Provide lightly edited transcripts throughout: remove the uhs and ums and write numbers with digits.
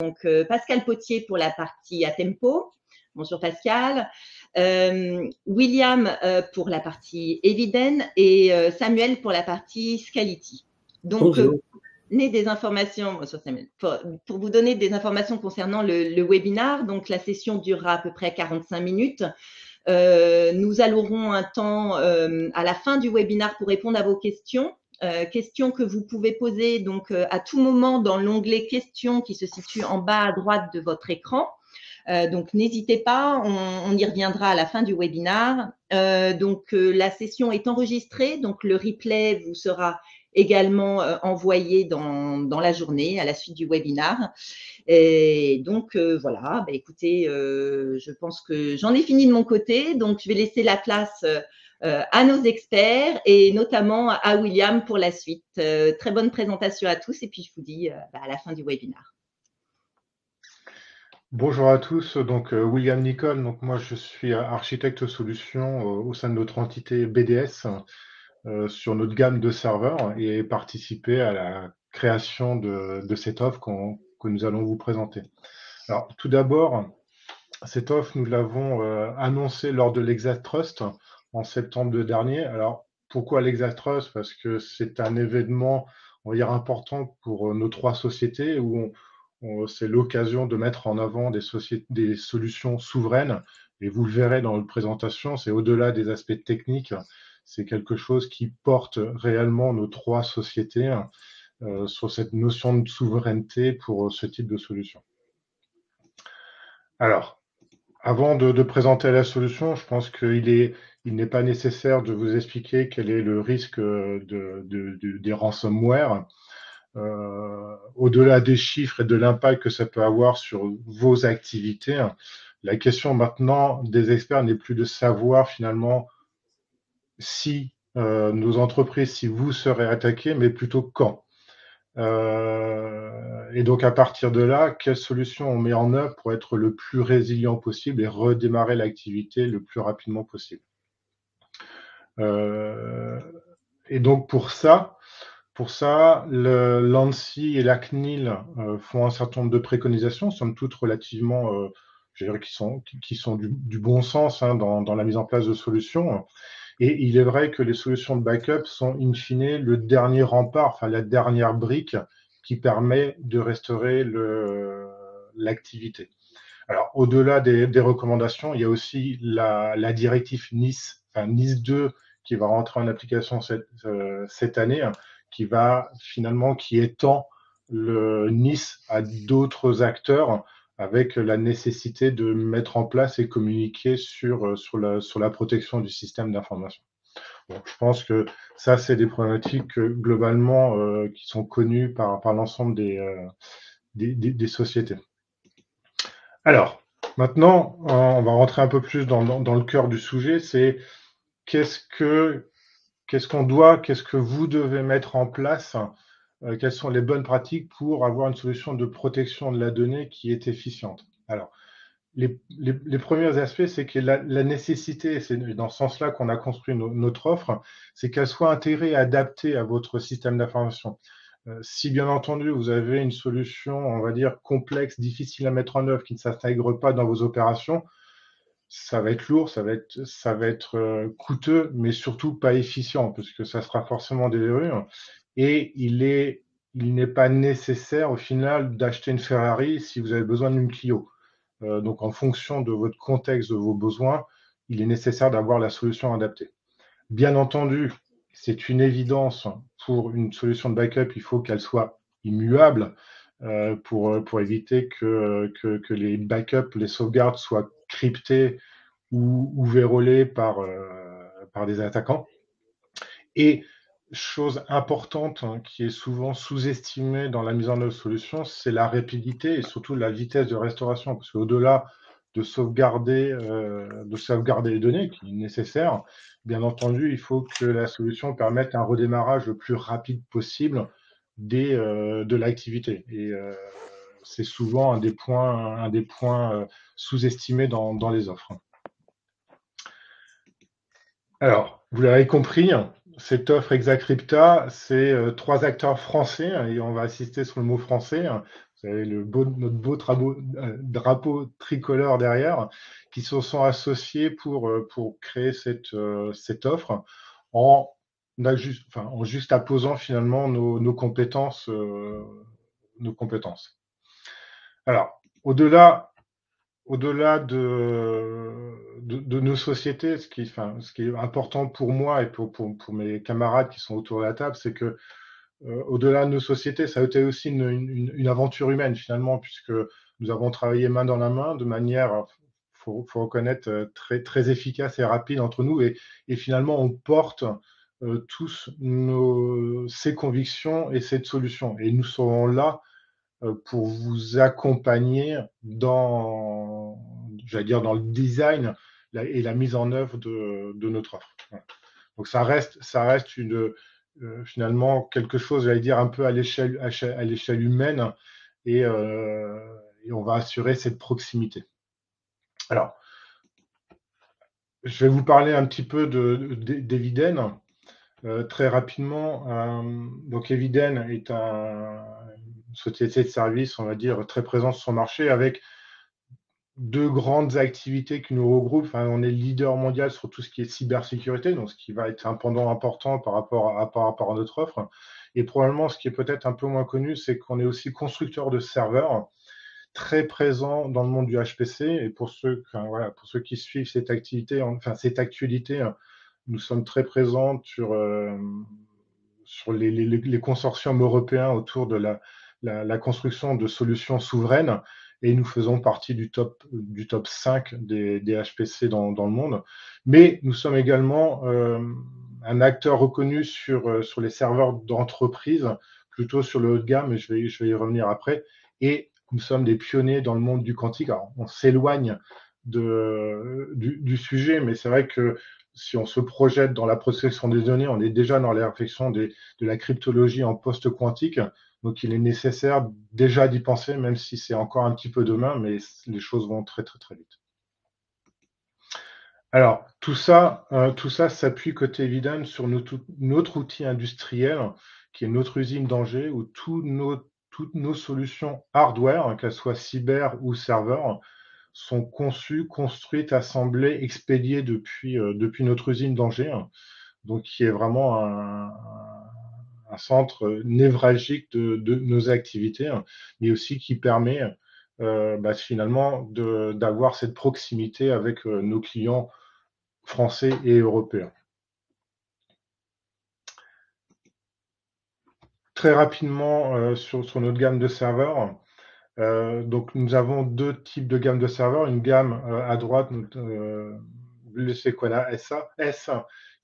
Donc, Pascal Potier pour la partie à tempo. Bonjour Pascal. William pour la partie Eviden et Samuel pour la partie Scality. Donc, des informations pour vous donner des informations concernant le webinar. Donc, la session durera à peu près 45 minutes. Nous allouerons un temps à la fin du webinar pour répondre à vos questions. Questions que vous pouvez poser donc à tout moment dans l'onglet questions qui se situe en bas à droite de votre écran. Donc n'hésitez pas, on y reviendra à la fin du webinar. La session est enregistrée, donc le replay vous sera également envoyé dans la journée à la suite du webinar. Et donc voilà, écoutez, je pense que j'en ai fini de mon côté, donc je vais laisser la place à nos experts et notamment à William pour la suite. Très bonne présentation à tous et puis je vous dis à la fin du webinaire. Bonjour à tous, donc William Nicole, donc moi je suis architecte solution au sein de notre entité BDS sur notre gamme de serveurs et participer à la création de cette offre que nous allons vous présenter. Alors tout d'abord, cette offre nous l'avons annoncée lors de l'Exatrust en septembre dernier. Alors pourquoi l'Exatrust? Parce que c'est un événement, on va dire, important pour nos trois sociétés où c'est l'occasion de mettre en avant des solutions souveraines. Et vous le verrez dans notre présentation, c'est au-delà des aspects techniques, c'est quelque chose qui porte réellement nos trois sociétés sur cette notion de souveraineté pour ce type de solution. Alors, avant de présenter la solution, je pense qu'il n'est pas nécessaire de vous expliquer quel est le risque des ransomware. Au-delà des chiffres et de l'impact que ça peut avoir sur vos activités, la question maintenant des experts n'est plus de savoir finalement si nos entreprises, si vous serez attaqués, mais plutôt quand. Et donc à partir de là, quelle solution on met en œuvre pour être le plus résilient possible et redémarrer l'activité le plus rapidement possible. Et donc pour ça, le l'ANSSI et la CNIL font un certain nombre de préconisations, somme toute relativement, je dirais, qui sont du bon sens dans la mise en place de solutions. Et il est vrai que les solutions de backup sont in fine le dernier rempart, enfin la dernière brique qui permet de restaurer l'activité. Alors au-delà des recommandations, il y a aussi la directive NIS, enfin NIS 2, qui va rentrer en application cette année, qui étend le NIS à d'autres acteurs avec la nécessité de mettre en place et communiquer sur la protection du système d'information. Donc, je pense que ça, c'est des problématiques globalement qui sont connues par l'ensemble des sociétés. Alors, maintenant, on va rentrer un peu plus dans le cœur du sujet, c'est qu'est-ce que vous devez mettre en place, quelles sont les bonnes pratiques pour avoir une solution de protection de la donnée qui est efficiente. Alors, les premiers aspects, c'est que la nécessité, c'est dans ce sens-là qu'on a construit notre offre, c'est qu'elle soit intégrée et adaptée à votre système d'information. Si bien entendu, vous avez une solution, on va dire, complexe, difficile à mettre en œuvre, qui ne s'intègre pas dans vos opérations, ça va être lourd, ça va être coûteux, mais surtout pas efficient, parce que ça sera forcément des verrues. Et il n'est pas nécessaire, au final, d'acheter une Ferrari si vous avez besoin d'une Clio. Donc, en fonction de votre contexte, de vos besoins, il est nécessaire d'avoir la solution adaptée. Bien entendu, c'est une évidence, pour une solution de backup, il faut qu'elle soit immuable pour éviter que les backups, les sauvegardes soient cryptées ou vérolées par des attaquants. Et chose importante qui est souvent sous-estimée dans la mise en œuvre de solutions, c'est la rapidité et surtout la vitesse de restauration. Parce qu'au-delà de sauvegarder les données, qui est nécessaire, bien entendu, il faut que la solution permette un redémarrage le plus rapide possible de l'activité. Et c'est souvent un des points sous-estimés dans les offres. Alors, vous l'avez compris, cette offre Exacrypta, c'est 3 acteurs français, et on va insister sur le mot français. Vous avez notre beau drapeau tricolore derrière, qui se sont associés pour créer cette offre en, en juxtaposant finalement nos compétences. Nos compétences. Alors, au-delà de nos sociétés, ce qui est important pour moi et pour mes camarades qui sont autour de la table, c'est que au-delà de nos sociétés, ça a été aussi une aventure humaine finalement, puisque nous avons travaillé main dans la main de manière, faut reconnaître, très, très efficace et rapide entre nous, et finalement on porte tous ces convictions et cette solution. Et nous serons là pour vous accompagner dans, j'allais dire, dans le design et la mise en œuvre de notre offre. Voilà. Donc ça reste finalement quelque chose, j'allais dire, un peu à l'échelle humaine, et on va assurer cette proximité. Alors, je vais vous parler un petit peu d'Eviden. Très rapidement, donc Eviden est une société de services, on va dire, très présente sur son marché, avec 2 grandes activités qui nous regroupent. Enfin, on est leader mondial sur tout ce qui est cybersécurité, donc ce qui va être un pendant important par rapport à notre offre. Et probablement, ce qui est peut-être un peu moins connu, c'est qu'on est aussi constructeur de serveurs, très présent dans le monde du HPC. Et pour ceux qui suivent cette activité, cette actualité, nous sommes très présents sur les consortiums européens autour de la construction de solutions souveraines, et nous faisons partie du top 5 des HPC dans le monde. Mais nous sommes également un acteur reconnu sur les serveurs d'entreprise, plutôt sur le haut de gamme, et je vais y revenir après. Et nous sommes des pionniers dans le monde du quantique. Alors, on s'éloigne du sujet, mais c'est vrai que si on se projette dans la protection des données, on est déjà dans la réflexion de la cryptologie en post-quantique. Donc, il est nécessaire déjà d'y penser, même si c'est encore un petit peu demain, mais les choses vont très, très, très vite. Alors, tout ça s'appuie côté Eviden sur notre outil industriel, qui est notre usine d'Angers, où toutes nos solutions hardware, qu'elles soient cyber ou serveur, sont conçues, construites, assemblées, expédiées depuis notre usine d'Angers, donc qui est vraiment un centre névralgique de nos activités, mais aussi qui permet finalement d'avoir cette proximité avec nos clients français et européens. Très rapidement sur notre gamme de serveurs. Donc nous avons 2 types de gamme de serveurs. Une gamme à droite, le Sequana S,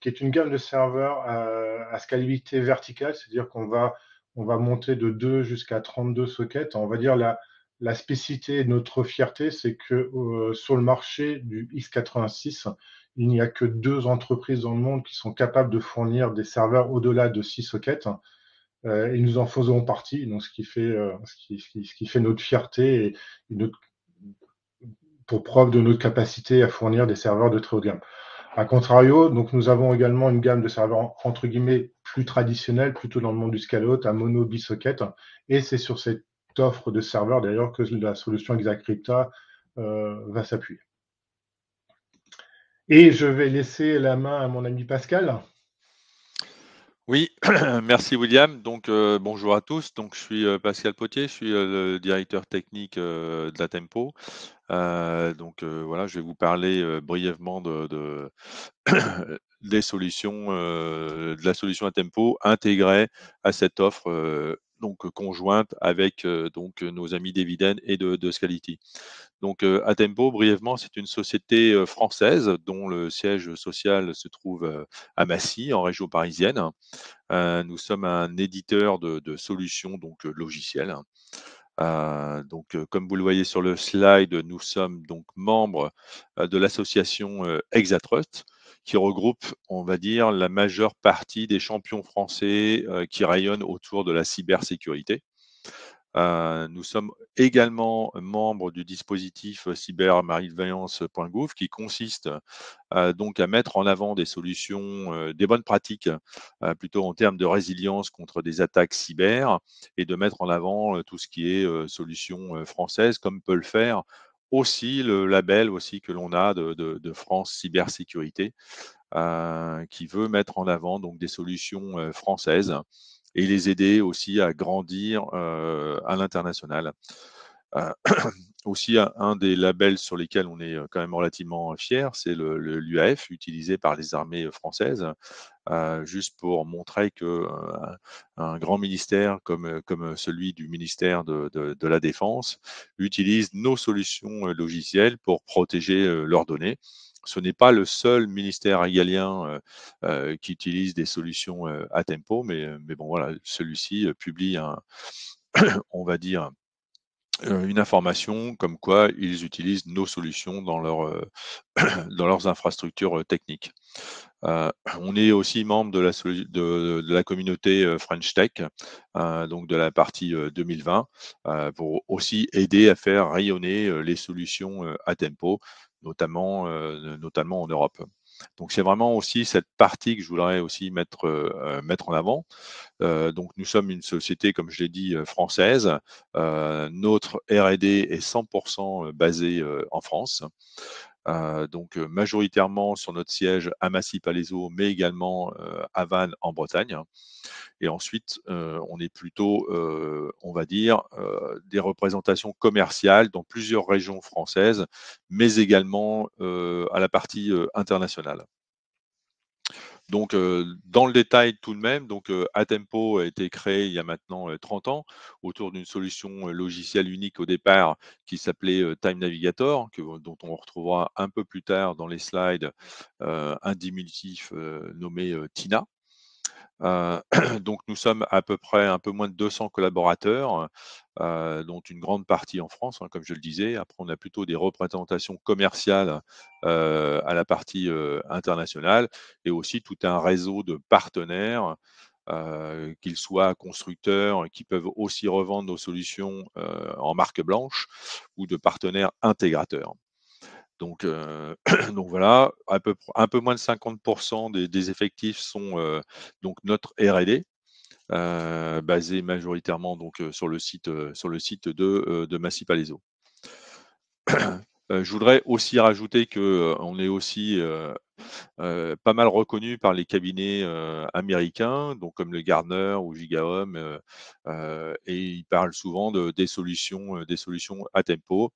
qui est une gamme de serveurs à scalabilité verticale, c'est-à-dire qu'on va monter de 2 jusqu'à 32 sockets. On va dire la spécificité de notre fierté, c'est que sur le marché du x86, il n'y a que 2 entreprises dans le monde qui sont capables de fournir des serveurs au-delà de 6 sockets. Et nous en faisons partie, donc ce qui fait notre fierté et pour preuve de notre capacité à fournir des serveurs de très haut de gamme. A contrario, donc nous avons également une gamme de serveurs entre guillemets plus traditionnelle, plutôt dans le monde du scale-out, à mono bisocket, et c'est sur cette offre de serveurs d'ailleurs que la solution Exacrypta va s'appuyer. Et je vais laisser la main à mon ami Pascal. Oui, merci William. Donc bonjour à tous. Donc je suis Pascal Potier, je suis le directeur technique de Atempo. Voilà, je vais vous parler brièvement des solutions, de la solution Atempo intégrée à cette offre donc conjointe avec donc nos amis d'Eviden et de Scality. Donc Atempo, brièvement, c'est une société française dont le siège social se trouve à Massy, en région parisienne. Nous sommes un éditeur de solutions donc logicielles. Comme vous le voyez sur le slide, nous sommes donc membres de l'association Exatrust, qui regroupe, on va dire, la majeure partie des champions français qui rayonnent autour de la cybersécurité. Nous sommes également membres du dispositif cybermalveillance.gouv qui consiste donc à mettre en avant des solutions, des bonnes pratiques, plutôt en termes de résilience contre des attaques cyber et de mettre en avant, tout ce qui est, solutions, françaises comme peut le faire aussi le label aussi que l'on a de France Cybersécurité, qui veut mettre en avant donc des solutions, françaises et les aider aussi à grandir, à l'international. Heu, Aussi un des labels sur lesquels on est, quand même relativement fiers, c'est l'UAF utilisé par les armées, françaises, juste pour montrer que, un grand ministère comme celui du ministère de la Défense utilise nos solutions, logicielles pour protéger, leurs données. Ce n'est pas le seul ministère régalien, qui utilise des solutions, Atempo, mais bon voilà, celui-ci, publie un on va dire, une information comme quoi ils utilisent nos solutions dans dans leurs infrastructures, techniques. On est aussi membre de la communauté, French Tech, donc de la partie, 2020, pour aussi aider à faire rayonner, les solutions, Atempo, notamment en Europe. Donc c'est vraiment aussi cette partie que je voudrais aussi mettre en avant. Donc nous sommes une société, comme je l'ai dit, française. Notre R&D est 100 basé, en France. Donc majoritairement sur notre siège à Massy-Palaiseau, mais également, à Vannes en Bretagne. Et ensuite, on est plutôt, on va dire, des représentations commerciales dans plusieurs régions françaises, mais également, à la partie, internationale. Donc, dans le détail tout de même, donc, Atempo a été créé il y a maintenant, 30 ans autour d'une solution, logicielle unique au départ qui s'appelait, Time Navigator dont on retrouvera un peu plus tard dans les slides, un diminutif, nommé, Tina. Heu, donc nous sommes à peu près un peu moins de 200 collaborateurs, dont une grande partie en France, hein, comme je le disais. Après, on a plutôt des représentations commerciales, à la partie, internationale et aussi tout un réseau de partenaires, qu'ils soient constructeurs qui peuvent aussi revendre nos solutions, en marque blanche ou de partenaires intégrateurs. Donc, donc voilà, un peu moins de 50 des effectifs sont, donc notre R&D, basé majoritairement donc, sur le site de Massy-Palaiseau. Je voudrais aussi rajouter que, on est aussi, pas mal reconnu par les cabinets, américains, donc comme le Gartner ou GigaOm, et ils parlent souvent des solutions à tempo.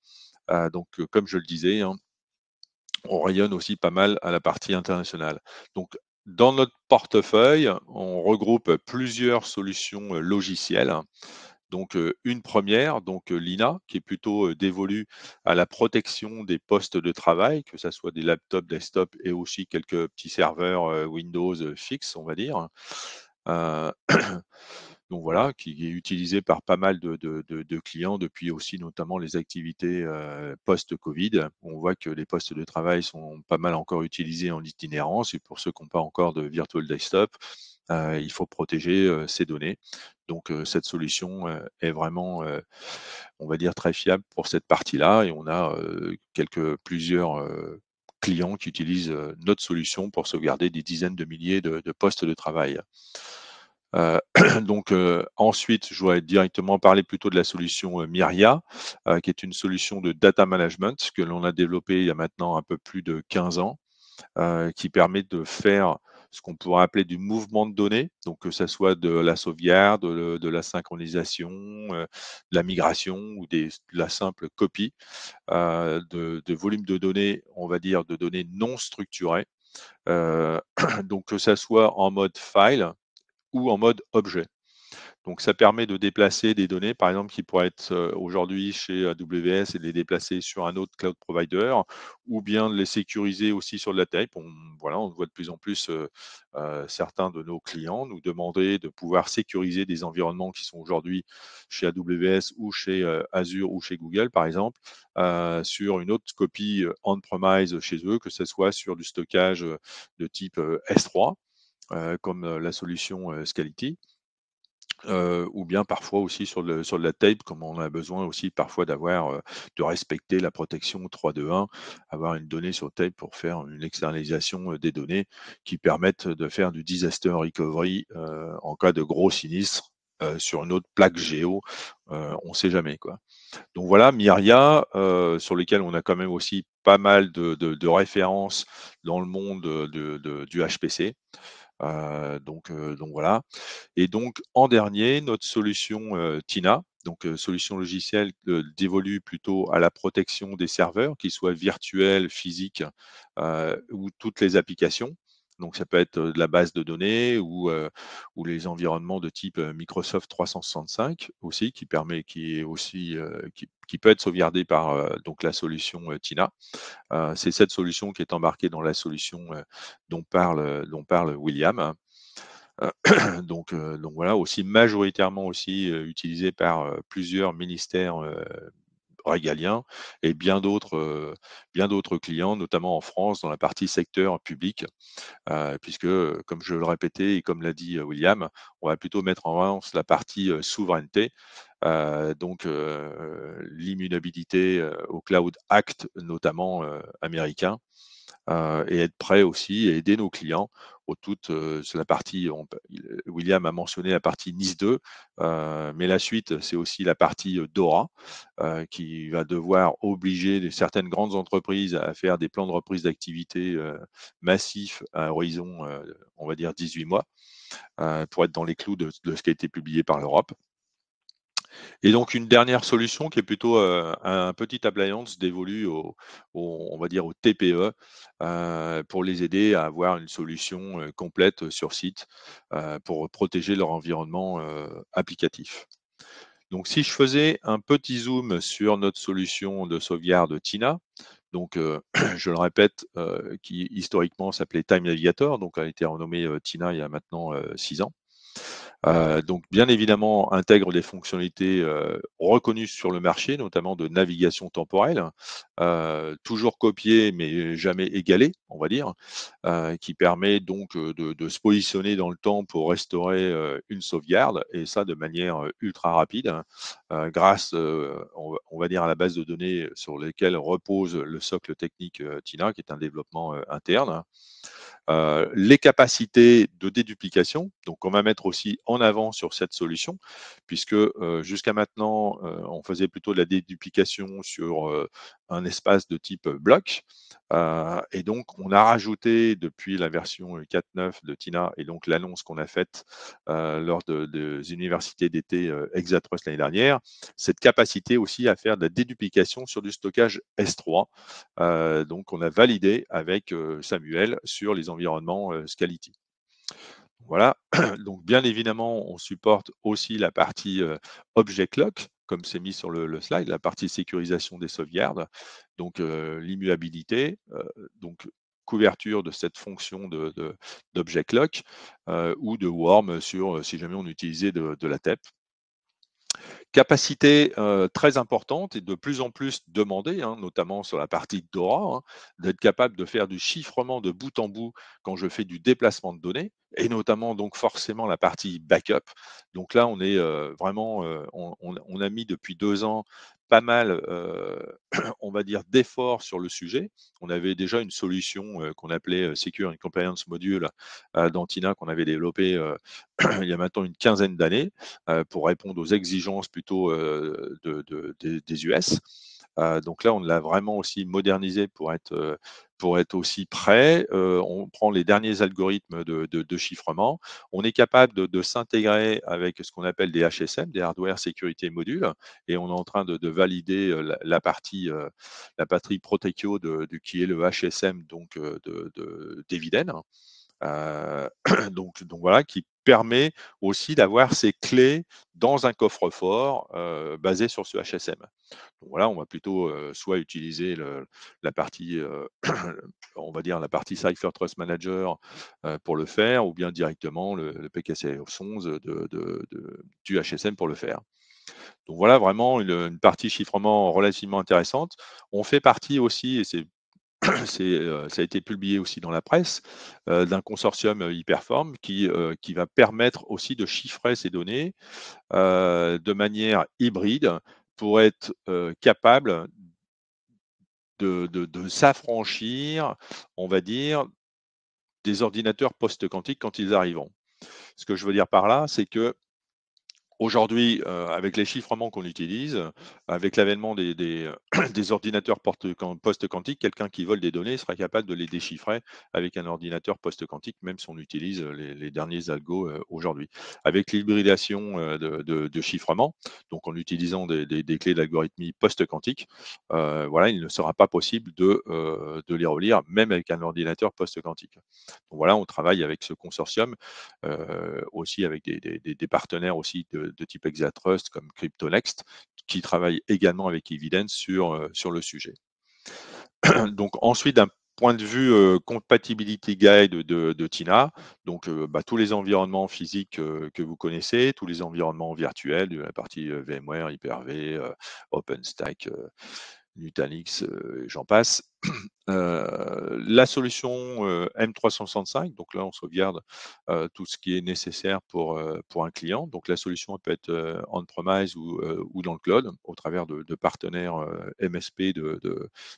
Donc, comme je le disais, hein, on rayonne aussi pas mal à la partie internationale. Donc, dans notre portefeuille, on regroupe plusieurs solutions, logicielles. Donc, une première, donc, l'INA, qui est plutôt, dévolue à la protection des postes de travail, que ça soit des laptops, desktop et aussi quelques petits serveurs, Windows, fixes, on va dire. Heu Donc voilà, qui est utilisé par pas mal de clients depuis aussi notamment les activités, post-Covid. On voit que les postes de travail sont pas mal encore utilisés en itinérance et pour ceux qui n'ont pas encore de virtual desktop, il faut protéger, ces données. Donc cette solution, est vraiment, on va dire très fiable pour cette partie-là et on a, plusieurs, clients qui utilisent, notre solution pour sauvegarder des dizaines de milliers de postes de travail. Heu, donc ensuite, je voudrais directement parler plutôt de la solution, Myria, qui est une solution de data management que l'on a développée il y a maintenant un peu plus de 15 ans, qui permet de faire ce qu'on pourrait appeler du mouvement de données, donc que ça soit de la sauvegarde, de la synchronisation, de la migration ou de la simple copie, de volumes de données, on va dire de données non structurées, heu, donc que ça soit en mode file ou en mode objet. Donc ça permet de déplacer des données, par exemple, qui pourraient être, aujourd'hui chez AWS et de les déplacer sur un autre cloud provider ou bien de les sécuriser aussi sur de la tape. On voit de plus en plus, certains de nos clients nous demander de pouvoir sécuriser des environnements qui sont aujourd'hui chez AWS ou chez, Azure ou chez Google, par exemple, sur une autre copie, on-premise chez eux, que ce soit sur du stockage, de type, S3, comme, la solution, Scality ou bien parfois aussi sur de la tape, comme on a besoin aussi parfois de respecter la protection 3-2-1, avoir une donnée sur tape pour faire une externalisation, des données qui permettent de faire du disaster recovery, en cas de gros sinistre, sur une autre plaque géo, on sait jamais, quoi. Donc voilà, Myria, sur lesquels on a quand même aussi pas mal de références dans le monde, du HPC. Donc voilà. Et donc en dernier, notre solution, Tina, donc solution logicielle, dévolue plutôt à la protection des serveurs, qu'ils soient virtuels, physiques, ou toutes les applications. Donc ça peut être, de la base de données ou les environnements de type, Microsoft 365 aussi qui est aussi, qui peut être sauvegardé par, donc la solution, Tina. C'est cette solution qui est embarquée dans la solution, dont parle William. Donc voilà, aussi majoritairement aussi, utilisé par, plusieurs ministères, régaliens et bien d'autres clients, notamment en France, dans la partie secteur public, puisque, comme je le répétais et comme l'a dit, William, on va plutôt mettre en avance la partie, souveraineté, l'immunabilité, au Cloud Act, notamment, américain. Et être prêt aussi et aider nos clients sur la partie William a mentionné la partie NIS 2, mais la suite, c'est aussi la partie, DORA, qui va devoir obliger certaines grandes entreprises à faire des plans de reprise d'activité, massifs à horizon, on va dire 18 mois, pour être dans les clous de ce qui a été publié par l'Europe. Et donc une dernière solution qui est plutôt, un petit appliance dévolu on va dire aux TPE, pour les aider à avoir une solution, complète sur site, pour protéger leur environnement, applicatif. Donc si je faisais un petit zoom sur notre solution de sauvegarde Tina, donc je le répète, qui historiquement s'appelait Time Navigator, donc a été renommée, Tina il y a maintenant, 6 ans. Donc bien évidemment, intègre des fonctionnalités, reconnues sur le marché, notamment de navigation temporelle, toujours copiées mais jamais égalées, on va dire, qui permet donc, de se positionner dans le temps pour restaurer, une sauvegarde et ça de manière, ultra rapide, hein, grâce, on va dire à la base de données sur lesquelles repose le socle technique, TINA, qui est un développement, interne. Les capacités de déduplication, donc on va mettre aussi en avant sur cette solution, puisque jusqu'à maintenant, on faisait plutôt de la déduplication sur un espace de type bloc. Et donc, on a rajouté depuis la version 4.9 de Tina et donc l'annonce qu'on a faite lors des universités d'été Exatrust l'année dernière, cette capacité aussi à faire de la déduplication sur du stockage S3. Donc, on a validé avec Samuel sur les environnements Scality. Voilà, donc bien évidemment, on supporte aussi la partie Object Lock, comme c'est mis sur le slide, la partie sécurisation des sauvegardes, donc l'immuabilité, donc couverture de cette fonction d'Object Lock ou de Worm si jamais on utilisait de la TEP. Capacité, très importante et de plus en plus demandée, hein, notamment sur la partie DORA, hein, d'être capable de faire du chiffrement de bout en bout quand je fais du déplacement de données et notamment donc forcément la partie backup. Donc là, on est, vraiment, on a mis depuis 2 ans pas mal, on va dire d'efforts sur le sujet. On avait déjà une solution, qu'on appelait, Secure and Compliance Module, dans Tina qu'on avait développé, il y a maintenant une quinzaine d'années, pour répondre aux exigences plutôt des US. Donc là, on l'a vraiment aussi modernisé pour être aussi prêt. On prend les derniers algorithmes de chiffrement. On est capable de s'intégrer avec ce qu'on appelle des HSM, des Hardware Security Modules, et on est en train de valider la partie Protectio qui est le HSM donc d'Eviden. Donc voilà, qui permet aussi d'avoir ces clés dans un coffre-fort, basé sur ce HSM. Donc voilà, on va plutôt, soit utiliser la partie, on va dire la partie Cipher Trust Manager, pour le faire ou bien directement le PKCS 11 du HSM pour le faire. Donc voilà vraiment une partie chiffrement relativement intéressante. On fait partie aussi, et c'est ça a été publié aussi dans la presse, d'un consortium Hyperform qui va permettre aussi de chiffrer ces données de manière hybride pour être capable de s'affranchir, on va dire, des ordinateurs post-quantiques quand ils arriveront. Ce que je veux dire par là, c'est que aujourd'hui, avec les chiffrements qu'on utilise, avec l'avènement des ordinateurs post-quantiques, quelqu'un qui vole des données sera capable de les déchiffrer avec un ordinateur post-quantique, même si on utilise les derniers algos aujourd'hui. Avec l'hybridation de chiffrement, donc en utilisant des clés d'algorithmie post-quantique, voilà, il ne sera pas possible de les relire, même avec un ordinateur post-quantique. Donc voilà, on travaille avec ce consortium, aussi avec des partenaires aussi de type Exatrust comme CryptoNext, qui travaillent également avec Evidence sur le sujet. Donc ensuite, d'un point de vue compatibility guide de Tina, donc tous les environnements physiques que vous connaissez, tous les environnements virtuels de la partie VMware, Hyper-V, OpenStack, Nutanix, j'en passe. La solution M365, donc là on sauvegarde tout ce qui est nécessaire pour un client. Donc la solution elle peut être on-premise ou dans le cloud au travers de partenaires MSP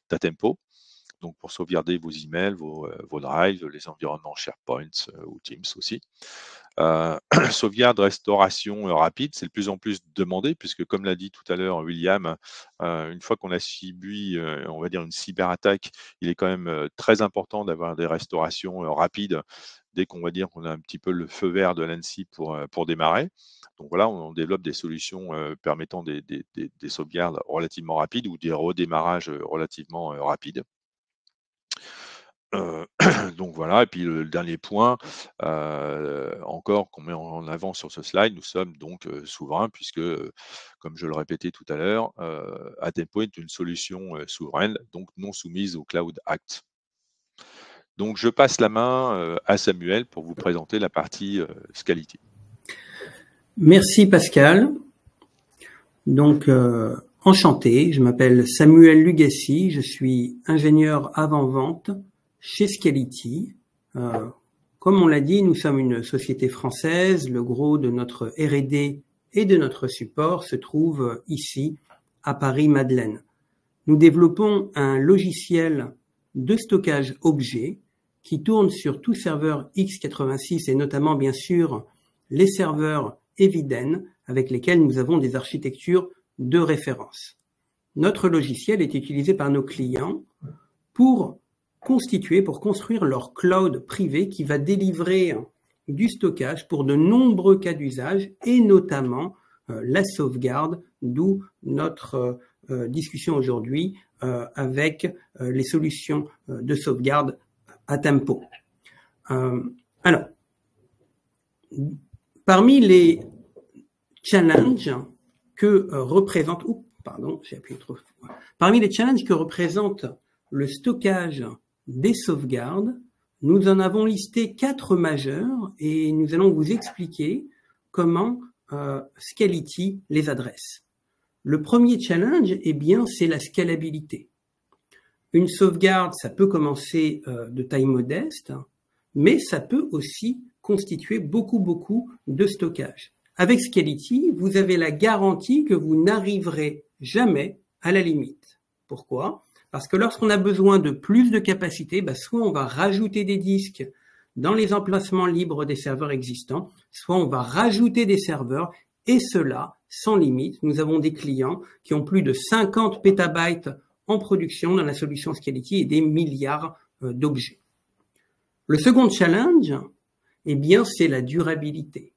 d'Atempo. Donc pour sauvegarder vos emails, vos drives, les environnements SharePoint ou Teams aussi. Sauvegarde, restauration rapide, c'est de plus en plus demandé puisque comme l'a dit tout à l'heure William, une fois qu'on a subi, on va dire une cyberattaque, il est quand même très important d'avoir des restaurations rapides dès qu'on va dire qu'on a un petit peu le feu vert de l'ANSSI pour démarrer. Donc voilà, on développe des solutions permettant des sauvegardes relativement rapides ou des redémarrages relativement rapides. Donc voilà, et puis le dernier point, encore qu'on met en avant sur ce slide, nous sommes donc souverains puisque, comme je le répétais tout à l'heure, Atempo est une solution souveraine, donc non soumise au Cloud Act. Donc je passe la main à Samuel pour vous présenter la partie Scality. Merci Pascal. Donc enchanté, je m'appelle Samuel Lugassi, je suis ingénieur avant-vente chez Scality. Comme on l'a dit, nous sommes une société française. Le gros de notre R&D et de notre support se trouve ici, à Paris-Madeleine. Nous développons un logiciel de stockage objet qui tourne sur tout serveur x86 et notamment, bien sûr, les serveurs Eviden avec lesquels nous avons des architectures de référence. Notre logiciel est utilisé par nos clients pour construire leur cloud privé qui va délivrer du stockage pour de nombreux cas d'usage et notamment la sauvegarde, d'où notre discussion aujourd'hui avec les solutions de sauvegarde Atempo. Alors, parmi les challenges que représente, parmi les challenges que représente le stockage des sauvegardes, nous en avons listé 4 majeurs et nous allons vous expliquer comment Scality les adresse. Le premier challenge, eh bien, c'est la scalabilité. Une sauvegarde, ça peut commencer de taille modeste, mais ça peut aussi constituer beaucoup de stockage. Avec Scality, vous avez la garantie que vous n'arriverez jamais à la limite. Pourquoi ? Parce que lorsqu'on a besoin de plus de capacité, soit on va rajouter des disques dans les emplacements libres des serveurs existants, soit on va rajouter des serveurs, et cela sans limite. Nous avons des clients qui ont plus de 50 pétabytes en production dans la solution Scality et des milliards d'objets. Le second challenge, eh bien, c'est la durabilité.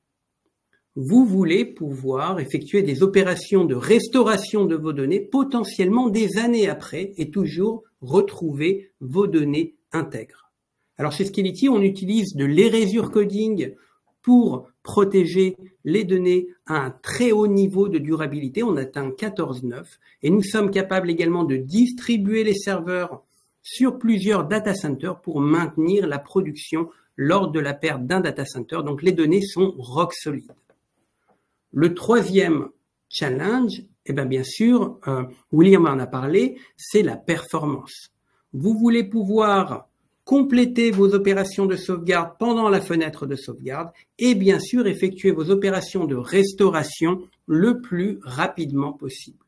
Vous voulez pouvoir effectuer des opérations de restauration de vos données potentiellement des années après et toujours retrouver vos données intègres. Alors chez Scality, on utilise de l'erasure coding pour protéger les données à un très haut niveau de durabilité. On atteint 14.9 et nous sommes capables également de distribuer les serveurs sur plusieurs data centers pour maintenir la production lors de la perte d'un data center. Donc les données sont rock solides. Le troisième challenge, bien sûr, William en a parlé, c'est la performance. vous voulez pouvoir compléter vos opérations de sauvegarde pendant la fenêtre de sauvegarde et bien sûr effectuer vos opérations de restauration le plus rapidement possible.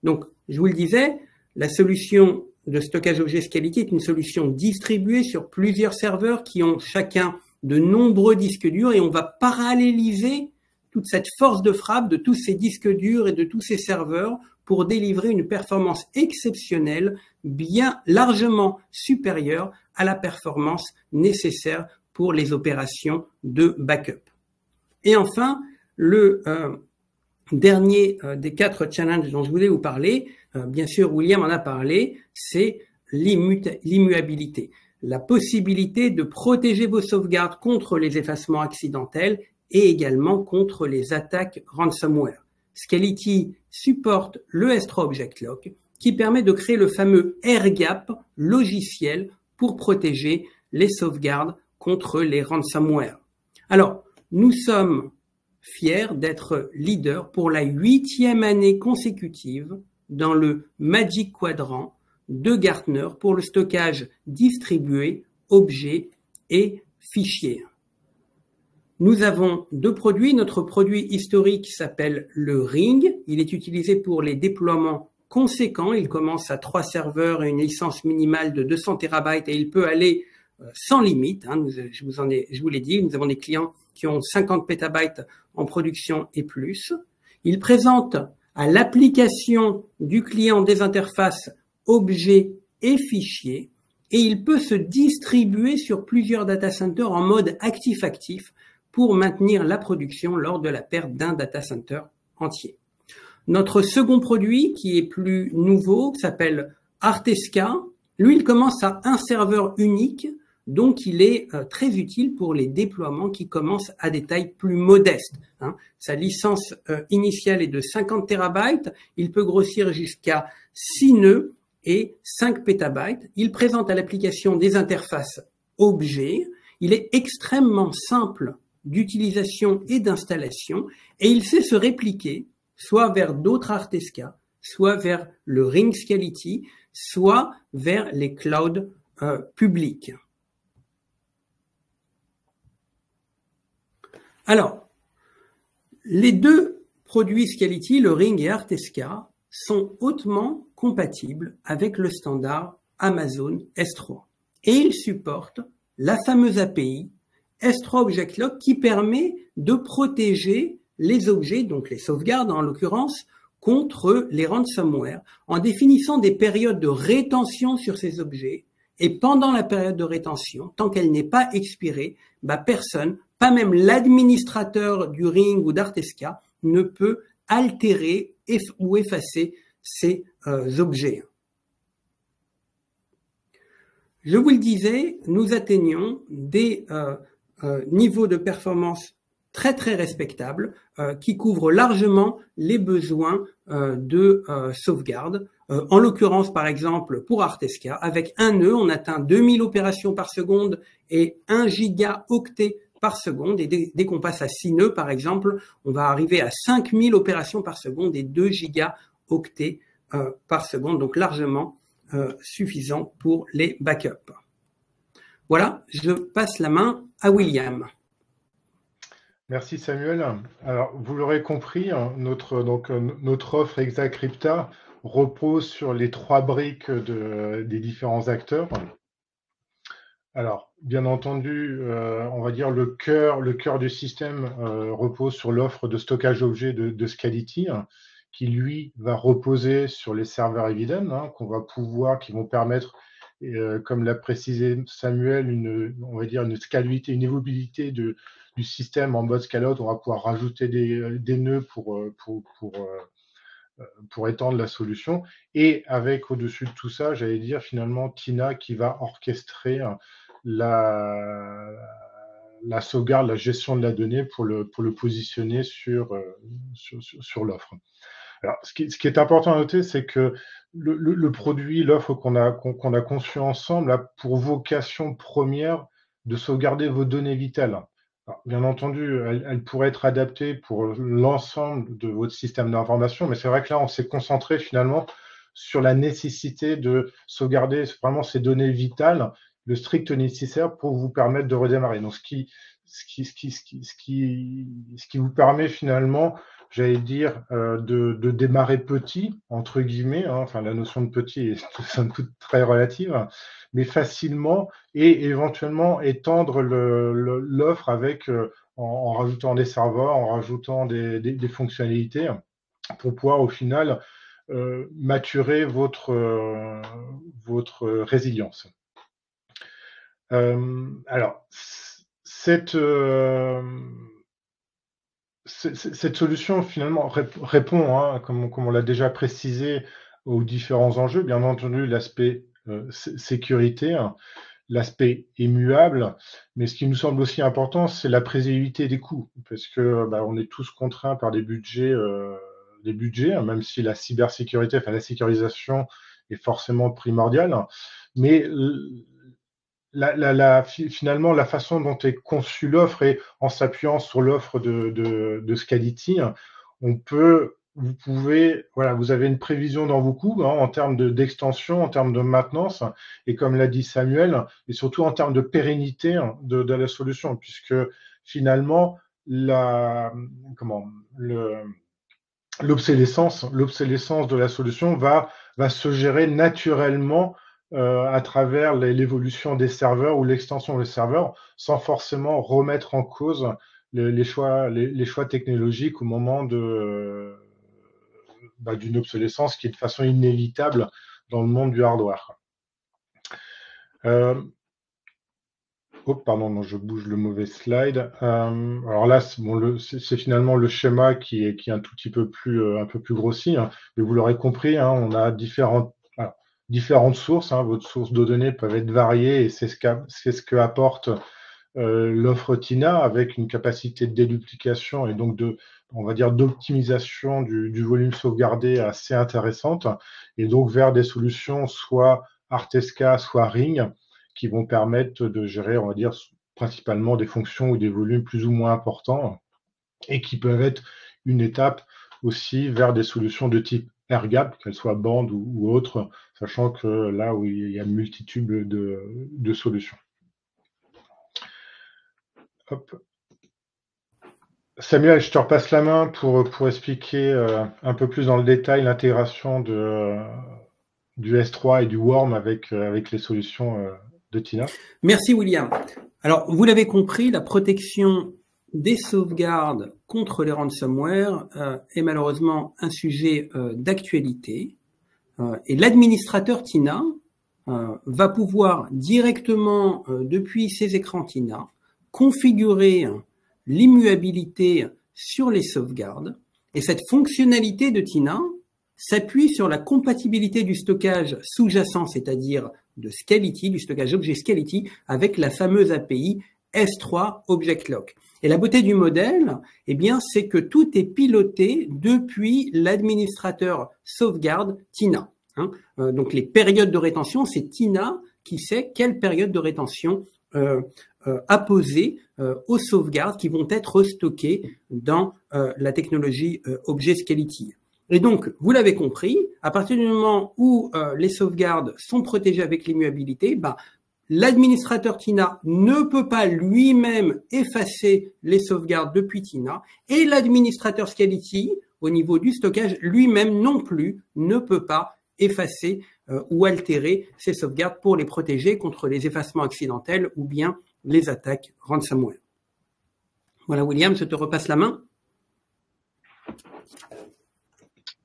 Donc, je vous le disais, la solution de stockage objet Scality est une solution distribuée sur plusieurs serveurs qui ont chacun de nombreux disques durs et on va paralléliser toute cette force de frappe de tous ces disques durs et de tous ces serveurs pour délivrer une performance exceptionnelle, bien largement supérieure à la performance nécessaire pour les opérations de backup. Et enfin, le dernier des 4 challenges dont je voulais vous parler, bien sûr William en a parlé, c'est l'immuabilité. La possibilité de protéger vos sauvegardes contre les effacements accidentels et également contre les attaques ransomware. Scality supporte le S3 Object Lock qui permet de créer le fameux air gap logiciel pour protéger les sauvegardes contre les ransomware. Alors, nous sommes fiers d'être leader pour la 8e année consécutive dans le Magic Quadrant de Gartner pour le stockage distribué, objets et fichiers. Nous avons 2 produits. Notre produit historique s'appelle le Ring. Il est utilisé pour les déploiements conséquents. Il commence à 3 serveurs et une licence minimale de 200 TB et il peut aller sans limite. Je vous l'ai dit, nous avons des clients qui ont 50 pétabytes en production et plus. Il présente à l'application du client des interfaces objets et fichiers et il peut se distribuer sur plusieurs data centers en mode actif-actif pour maintenir la production lors de la perte d'un data center entier. Notre second produit, qui est plus nouveau, s'appelle Artesca. Lui, il commence à un serveur unique, donc il est très utile pour les déploiements qui commencent à des tailles plus modestes. Sa licence initiale est de 50 TB, il peut grossir jusqu'à 6 nœuds et 5 pétabytes. Il présente à l'application des interfaces objets. Il est extrêmement simple d'utilisation et d'installation et il sait se répliquer soit vers d'autres Artesca, soit vers le Ring Scality, soit vers les clouds publics. Alors, les 2 produits Scality, le Ring et Artesca, sont hautement compatibles avec le standard Amazon S3 et ils supportent la fameuse API S3 Object Lock qui permet de protéger les objets, donc les sauvegardes en l'occurrence, contre les ransomware en définissant des périodes de rétention sur ces objets. Et pendant la période de rétention, tant qu'elle n'est pas expirée, personne, pas même l'administrateur du Ring ou d'Artesca, ne peut altérer ou effacer ces objets. Je vous le disais, nous atteignons des niveaux de performance très très respectables qui couvrent largement les besoins de sauvegarde. En l'occurrence, par exemple, pour Artesca, avec un nœud, on atteint 2000 opérations par seconde et 1 gigaoctet par seconde. Et dès qu'on passe à 6 nœuds, par exemple, on va arriver à 5000 opérations par seconde et 2 gigaoctets par seconde, donc largement suffisant pour les backups. Voilà, je passe la main à William. Merci Samuel. Alors, vous l'aurez compris, notre offre Exacrypta repose sur les 3 briques des différents acteurs. Alors, bien entendu, on va dire le cœur du système repose sur l'offre de stockage objet de Scality, qui lui va reposer sur les serveurs Eviden, qui vont permettre, comme l'a précisé Samuel, on va dire une scalabilité, une évolubilité du système en mode scale-out. On va pouvoir rajouter des nœuds pour étendre la solution. Et avec au-dessus de tout ça, j'allais dire finalement Tina qui va orchestrer la sauvegarde, la gestion de la donnée pour le positionner sur l'offre. Alors, ce qui est important à noter, c'est que le produit, l'offre qu'on a conçue ensemble a pour vocation première de sauvegarder vos données vitales. Alors, bien entendu, elle pourrait être adaptée pour l'ensemble de votre système d'information, mais c'est vrai que là, on s'est concentré finalement sur la nécessité de sauvegarder vraiment ces données vitales, le strict nécessaire pour vous permettre de redémarrer. Donc, ce qui vous permet finalement, j'allais dire, de démarrer petit, entre guillemets, hein, enfin la notion de petit est somme toute très relative, mais facilement, et éventuellement étendre l'offre avec en rajoutant des serveurs, en rajoutant des fonctionnalités pour pouvoir au final maturer votre résilience. Alors, cette solution finalement répond, hein, comme on l'a déjà précisé, aux différents enjeux. Bien entendu, l'aspect sécurité, hein, l'aspect immuable, mais ce qui nous semble aussi important, c'est la prévisibilité des coûts, parce que on est tous contraints par des budgets, hein, même si la cybersécurité, enfin la sécurisation est forcément primordiale, mais finalement, la façon dont est conçue l'offre et en s'appuyant sur l'offre de Scality, vous avez une prévision dans vos coûts, hein, en termes d'extension, en termes de maintenance, et comme l'a dit Samuel, et surtout en termes de pérennité, hein, de la solution, puisque finalement, l'obsolescence de la solution va se gérer naturellement à travers l'évolution des serveurs ou l'extension des serveurs, sans forcément remettre en cause les choix technologiques au moment d'une obsolescence qui est de façon inévitable dans le monde du hardware. Pardon, non, je bouge le mauvais slide. Alors là, c'est finalement le schéma qui est un tout petit peu un peu plus grossi, hein, mais vous l'aurez compris, hein, on a différentes sources, hein. Votre source de données peuvent être variées et c'est ce que apporte l'offre TINA, avec une capacité de déduplication et donc on va dire d'optimisation du volume sauvegardé assez intéressante, et donc vers des solutions soit Artesca, soit Ring, qui vont permettre de gérer, on va dire, principalement des fonctions ou des volumes plus ou moins importants, et qui peuvent être une étape aussi vers des solutions de type air-gap, qu'elles soient bande ou autres, sachant que là où il y a une multitude de solutions. Hop. Samuel, je te repasse la main pour expliquer un peu plus dans le détail l'intégration du S3 et du Worm avec les solutions de TINA. Merci William. Alors, vous l'avez compris, la protection des sauvegardes contre les ransomware est malheureusement un sujet d'actualité. Et l'administrateur TINA va pouvoir directement, depuis ses écrans TINA, configurer l'immuabilité sur les sauvegardes. Et cette fonctionnalité de TINA s'appuie sur la compatibilité du stockage sous-jacent, c'est-à-dire de Scality, du stockage objet Scality, avec la fameuse API S3 Object Lock. Et la beauté du modèle, eh bien, c'est que tout est piloté depuis l'administrateur sauvegarde TINA. Hein. Donc les périodes de rétention, c'est TINA qui sait quelle période de rétention apposer aux sauvegardes qui vont être stockées dans la technologie Objet Scality. Et donc, vous l'avez compris, à partir du moment où les sauvegardes sont protégées avec l'immuabilité, l'administrateur TINA ne peut pas lui-même effacer les sauvegardes depuis TINA, et l'administrateur Scality, au niveau du stockage, lui-même non plus ne peut pas effacer ou altérer ces sauvegardes pour les protéger contre les effacements accidentels ou bien les attaques ransomware. Voilà William, je te repasse la main.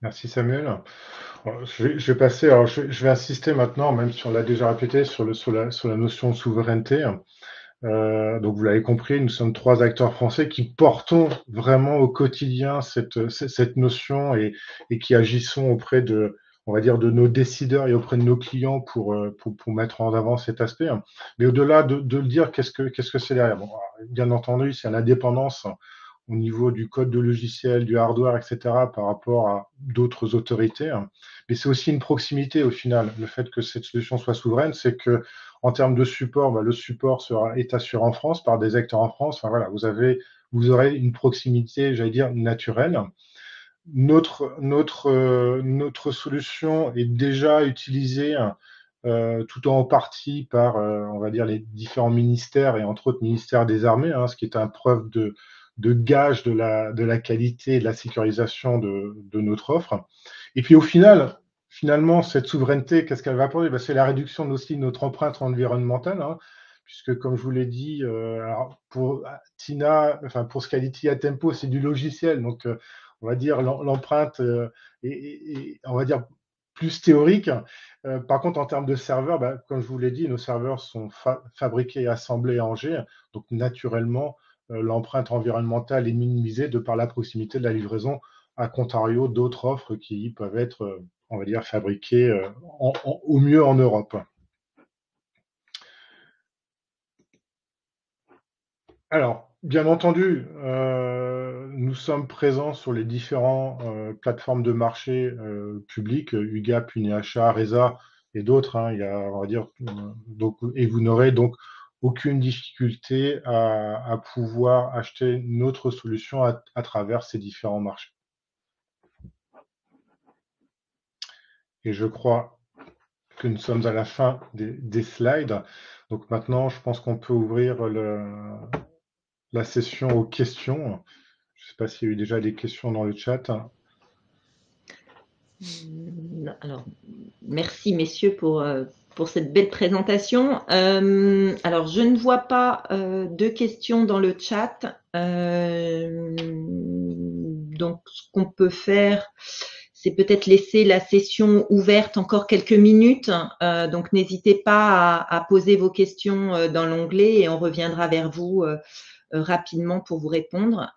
Merci Samuel. Je vais passer, alors je vais insister maintenant, même si on l'a déjà répété, sur la notion de souveraineté. Donc vous l'avez compris, nous sommes 3 acteurs français qui portons vraiment au quotidien cette notion et qui agissons auprès de, on va dire, de nos décideurs et auprès de nos clients pour mettre en avant cet aspect. Mais au-delà de le dire, qu'est-ce que c'est derrière? Bon, bien entendu, c'est l'indépendance au niveau du code de logiciel, du hardware, etc., par rapport à d'autres autorités. Mais c'est aussi une proximité au final. Le fait que cette solution soit souveraine, c'est que en termes de support, le support est assuré en France par des acteurs en France. Enfin, voilà, vous aurez une proximité, j'allais dire, naturelle. notre solution est déjà utilisée tout en partie par, on va dire, les différents ministères et entre autres ministère des Armées, ce qui est une preuve de gage de la qualité et de la sécurisation de notre offre. Et puis au finalement, cette souveraineté, qu'est-ce qu'elle va apporter? C'est la réduction aussi de notre empreinte environnementale, puisque comme je vous l'ai dit, alors pour Tina, enfin pour Scality Atempo, c'est du logiciel, donc on va dire l'empreinte est, on va dire, plus théorique. Par contre, en termes de serveurs, comme je vous l'ai dit, nos serveurs sont fabriqués et assemblés à Angers, donc naturellement, l'empreinte environnementale est minimisée de par la proximité de la livraison à contrario d'autres offres qui peuvent être, on va dire, fabriquées au mieux en Europe. Alors, bien entendu, nous sommes présents sur les différentes plateformes de marché publiques, UGAP, UniHA, Resa et d'autres. Il y a, on va dire, et vous n'aurez donc aucune difficulté à pouvoir acheter notre solution à travers ces différents marchés. Et je crois que nous sommes à la fin des slides. Donc maintenant, je pense qu'on peut ouvrir la session aux questions. Je ne sais pas s'il y a eu déjà des questions dans le chat. Alors, merci messieurs pour cette belle présentation. Alors, je ne vois pas de questions dans le chat. Donc, ce qu'on peut faire, c'est peut-être laisser la session ouverte encore quelques minutes. Donc, n'hésitez pas à poser vos questions dans l'onglet et on reviendra vers vous rapidement pour vous répondre.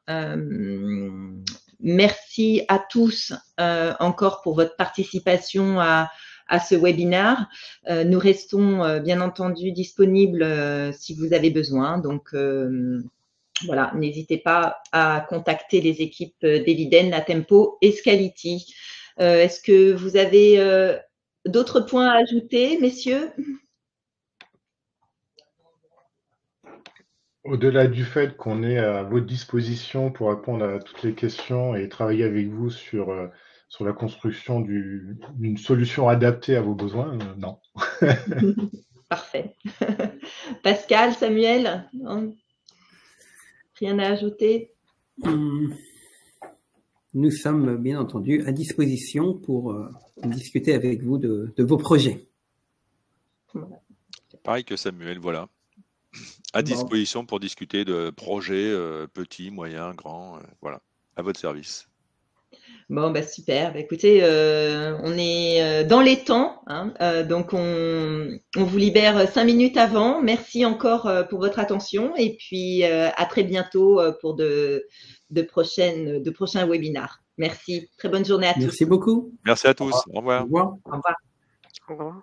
Merci à tous encore pour votre participation à ce webinaire. Nous restons bien entendu disponibles si vous avez besoin. Donc, voilà, n'hésitez pas à contacter les équipes d'Eviden, Atempo et Scality. Est-ce que vous avez d'autres points à ajouter, messieurs? Au-delà du fait qu'on est à votre disposition pour répondre à toutes les questions et travailler avec vous sur la construction d'une solution adaptée à vos besoins, non. Parfait. Pascal, Samuel, rien à ajouter? Nous sommes bien entendu à disposition pour discuter avec vous de vos projets. Pareil que Samuel, voilà. À disposition pour discuter de projets petits, moyens, grands, voilà, à votre service. Bon, super. Écoutez, on est dans les temps, donc on vous libère 5 minutes avant. Merci encore pour votre attention et puis à très bientôt pour de prochains webinars. Merci. Très bonne journée à tous. Merci beaucoup. Merci à tous. Au revoir. Au revoir. Au revoir. Au revoir.